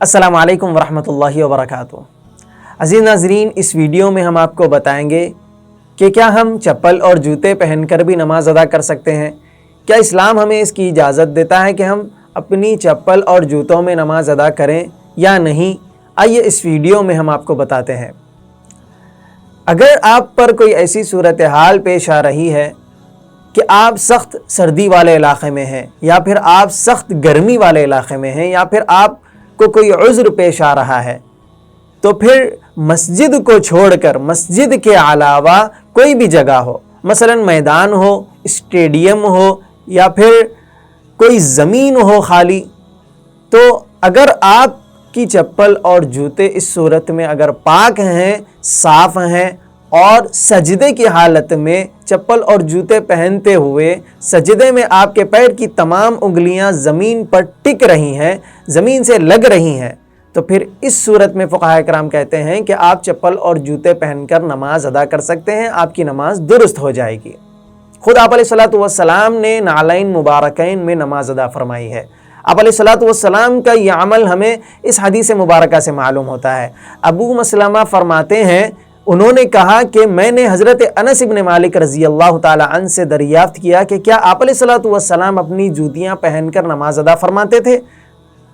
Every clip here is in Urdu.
السلام علیکم ورحمۃ اللہ وبرکاتہ۔ عزیز ناظرین، اس ویڈیو میں ہم آپ کو بتائیں گے کہ کیا ہم چپل اور جوتے پہن کر بھی نماز ادا کر سکتے ہیں؟ کیا اسلام ہمیں اس کی اجازت دیتا ہے کہ ہم اپنی چپل اور جوتوں میں نماز ادا کریں یا نہیں؟ آئیے اس ویڈیو میں ہم آپ کو بتاتے ہیں۔ اگر آپ پر کوئی ایسی صورتحال پیش آ رہی ہے کہ آپ سخت سردی والے علاقے میں ہیں، یا پھر آپ سخت گرمی والے علاقے میں ہیں، یا پھر آپ کو کوئی عذر پیش آ رہا ہے، تو پھر مسجد کو چھوڑ کر مسجد کے علاوہ کوئی بھی جگہ ہو، مثلا میدان ہو، اسٹیڈیم ہو، یا پھر کوئی زمین ہو خالی، تو اگر آپ کی چپل اور جوتے اس صورت میں اگر پاک ہیں، صاف ہیں، اور سجدے کی حالت میں چپل اور جوتے پہنتے ہوئے سجدے میں آپ کے پیر کی تمام انگلیاں زمین پر ٹک رہی ہیں، زمین سے لگ رہی ہیں، تو پھر اس صورت میں فقہاء کرام کہتے ہیں کہ آپ چپل اور جوتے پہن کر نماز ادا کر سکتے ہیں، آپ کی نماز درست ہو جائے گی۔ خود آپ علیہ الصلوۃ والسلام نے نعلین مبارکین میں نماز ادا فرمائی ہے۔ آپ علیہ الصلوۃ والسلام کا یہ عمل ہمیں اس حدیث مبارکہ سے معلوم ہوتا ہے۔ ابو مسلمہ فرماتے ہیں، انہوں نے کہا کہ میں نے حضرت انس بن مالک رضی اللہ تعالی عنہ سے دریافت کیا کہ کیا آپ علیہ الصلوۃ والسلام اپنی جوتیاں پہن کر نماز ادا فرماتے تھے؟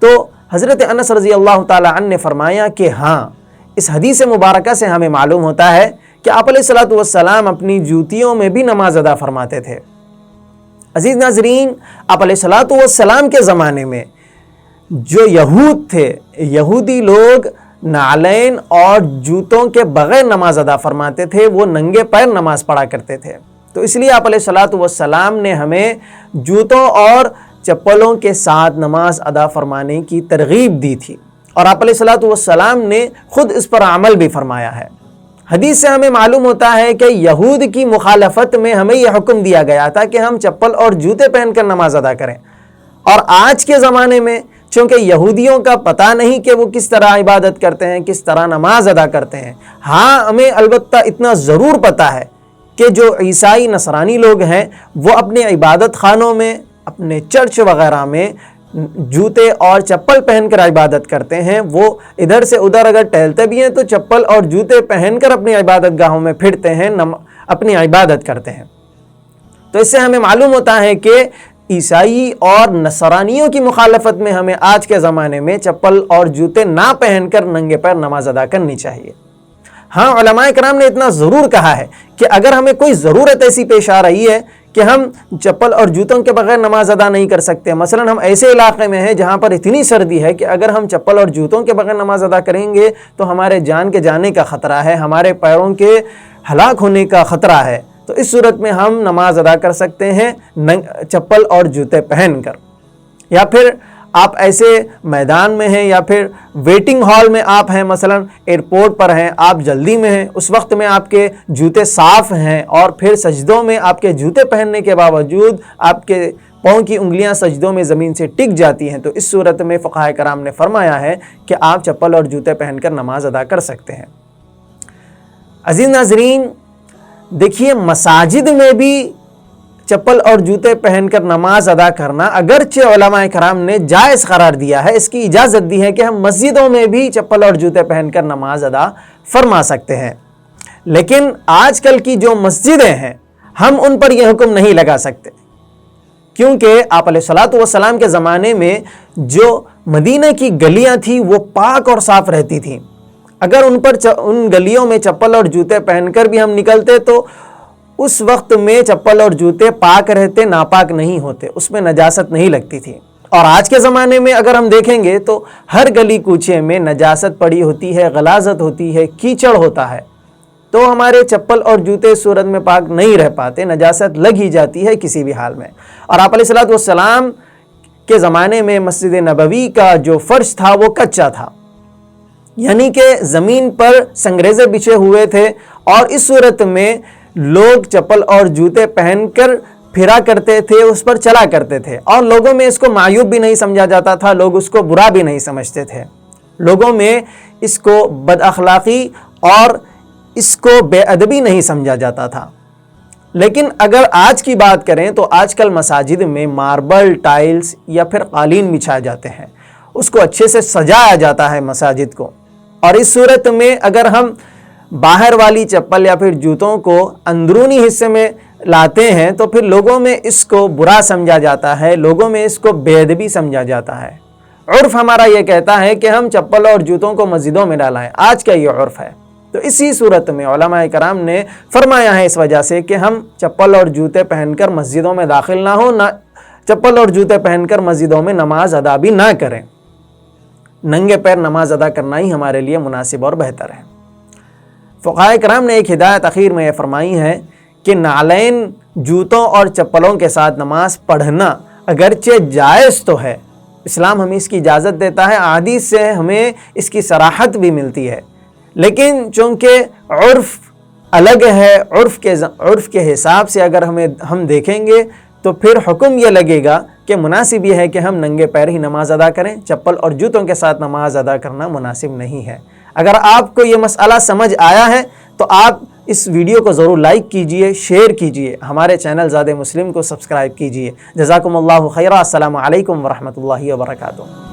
تو حضرت انس رضی اللہ تعالی عنہ نے فرمایا کہ ہاں، اس حدیث مبارکہ سے ہمیں معلوم ہوتا ہے کہ آپ علیہ الصلوۃ والسلام اپنی جوتیوں میں بھی نماز ادا فرماتے تھے۔ عزیز ناظرین، آپ علیہ الصلوۃ والسلام کے زمانے میں جو یہود تھے، یہودی لوگ نعلین اور جوتوں کے بغیر نماز ادا فرماتے تھے، وہ ننگے پیر نماز پڑھا کرتے تھے۔ تو اس لیے آپ علیہ الصلوۃ والسلام نے ہمیں جوتوں اور چپلوں کے ساتھ نماز ادا فرمانے کی ترغیب دی تھی، اور آپ علیہ الصلوۃ والسلام نے خود اس پر عمل بھی فرمایا ہے۔ حدیث سے ہمیں معلوم ہوتا ہے کہ یہود کی مخالفت میں ہمیں یہ حکم دیا گیا تھا کہ ہم چپل اور جوتے پہن کر نماز ادا کریں، اور آج کے زمانے میں چونکہ یہودیوں کا پتہ نہیں کہ وہ کس طرح عبادت کرتے ہیں، کس طرح نماز ادا کرتے ہیں، ہاں ہمیں البتہ اتنا ضرور پتہ ہے کہ جو عیسائی نصرانی لوگ ہیں وہ اپنے عبادت خانوں میں، اپنے چرچ وغیرہ میں جوتے اور چپل پہن کر عبادت کرتے ہیں۔ وہ ادھر سے ادھر اگر ٹہلتے بھی ہیں تو چپل اور جوتے پہن کر اپنی عبادت گاہوں میں پھرتے ہیں، اپنی عبادت کرتے ہیں۔ تو اس سے ہمیں معلوم ہوتا ہے کہ عیسائی اور نصرانیوں کی مخالفت میں ہمیں آج کے زمانے میں چپل اور جوتے نہ پہن کر ننگے پیر نماز ادا کرنی چاہیے۔ ہاں، علماء کرام نے اتنا ضرور کہا ہے کہ اگر ہمیں کوئی ضرورت ایسی پیش آ رہی ہے کہ ہم چپل اور جوتوں کے بغیر نماز ادا نہیں کر سکتے، مثلا ہم ایسے علاقے میں ہیں جہاں پر اتنی سردی ہے کہ اگر ہم چپل اور جوتوں کے بغیر نماز ادا کریں گے تو ہمارے جان کے جانے کا خطرہ ہے، ہمارے پیروں کے ہلاک ہونے کا خطرہ ہے، تو اس صورت میں ہم نماز ادا کر سکتے ہیں چپل اور جوتے پہن کر۔ یا پھر آپ ایسے میدان میں ہیں، یا پھر ویٹنگ ہال میں آپ ہیں، مثلا ایئرپورٹ پر ہیں، آپ جلدی میں ہیں، اس وقت میں آپ کے جوتے صاف ہیں، اور پھر سجدوں میں آپ کے جوتے پہننے کے باوجود آپ کے پاؤں کی انگلیاں سجدوں میں زمین سے ٹک جاتی ہیں، تو اس صورت میں فقہاء کرام نے فرمایا ہے کہ آپ چپل اور جوتے پہن کر نماز ادا کر سکتے ہیں۔ عزیز ناظرین، دیکھیے، مساجد میں بھی چپل اور جوتے پہن کر نماز ادا کرنا اگرچہ علماء کرام نے جائز قرار دیا ہے، اس کی اجازت دی ہے کہ ہم مسجدوں میں بھی چپل اور جوتے پہن کر نماز ادا فرما سکتے ہیں، لیکن آج کل کی جو مسجدیں ہیں ہم ان پر یہ حکم نہیں لگا سکتے، کیونکہ آپ علیہ الصلوۃ والسلام کے زمانے میں جو مدینہ کی گلیاں تھیں وہ پاک اور صاف رہتی تھیں۔ اگر ان گلیوں میں چپل اور جوتے پہن کر بھی ہم نکلتے تو اس وقت میں چپل اور جوتے پاک رہتے، ناپاک نہیں ہوتے، اس میں نجاست نہیں لگتی تھی۔ اور آج کے زمانے میں اگر ہم دیکھیں گے تو ہر گلی کوچے میں نجاست پڑی ہوتی ہے، غلاظت ہوتی ہے، کیچڑ ہوتا ہے، تو ہمارے چپل اور جوتے اس صورت میں پاک نہیں رہ پاتے، نجاست لگ ہی جاتی ہے کسی بھی حال میں۔ اور آپ علیہ الصلوۃ والسلام کے زمانے میں مسجد نبوی کا جو فرش تھا وہ کچا تھا، یعنی کہ زمین پر سنگریزے بچھے ہوئے تھے، اور اس صورت میں لوگ چپل اور جوتے پہن کر پھرا کرتے تھے، اس پر چلا کرتے تھے، اور لوگوں میں اس کو معیوب بھی نہیں سمجھا جاتا تھا، لوگ اس کو برا بھی نہیں سمجھتے تھے، لوگوں میں اس کو بد اخلاقی اور اس کو بے ادبی نہیں سمجھا جاتا تھا۔ لیکن اگر آج کی بات کریں تو آج کل مساجد میں ماربل ٹائلز یا پھر قالین بچھائے جاتے ہیں، اس کو اچھے سے سجایا جاتا ہے مساجد کو۔ اور اس صورت میں اگر ہم باہر والی چپل یا پھر جوتوں کو اندرونی حصے میں لاتے ہیں تو پھر لوگوں میں اس کو برا سمجھا جاتا ہے، لوگوں میں اس کو بے ادبی سمجھا جاتا ہے۔ عرف ہمارا یہ کہتا ہے کہ ہم چپل اور جوتوں کو مسجدوں میں ڈالائیں، آج کا یہ عرف ہے۔ تو اسی صورت میں علماء کرام نے فرمایا ہے اس وجہ سے کہ ہم چپل اور جوتے پہن کر مسجدوں میں داخل نہ ہوں، نہ چپل اور جوتے پہن کر مسجدوں میں نماز ادا بھی نہ کریں۔ ننگے پیر نماز ادا کرنا ہی ہمارے لیے مناسب اور بہتر ہے۔ فقہاء کرام نے ایک ہدایت اخیر میں یہ فرمائی ہے کہ نعلین جوتوں اور چپلوں کے ساتھ نماز پڑھنا اگرچہ جائز تو ہے، اسلام ہمیں اس کی اجازت دیتا ہے، احادیث سے ہمیں اس کی صراحت بھی ملتی ہے، لیکن چونکہ عرف الگ ہے، عرف کے حساب سے اگر ہم دیکھیں گے تو پھر حکم یہ لگے گا کہ مناسب یہ ہے کہ ہم ننگے پیر ہی نماز ادا کریں، چپل اور جوتوں کے ساتھ نماز ادا کرنا مناسب نہیں ہے۔ اگر آپ کو یہ مسئلہ سمجھ آیا ہے تو آپ اس ویڈیو کو ضرور لائک کیجئے، شیئر کیجئے، ہمارے چینل زاد مسلم کو سبسکرائب کیجئے۔ جزاکم اللہ خیرا، السلام علیکم ورحمۃ اللہ وبرکاتہ۔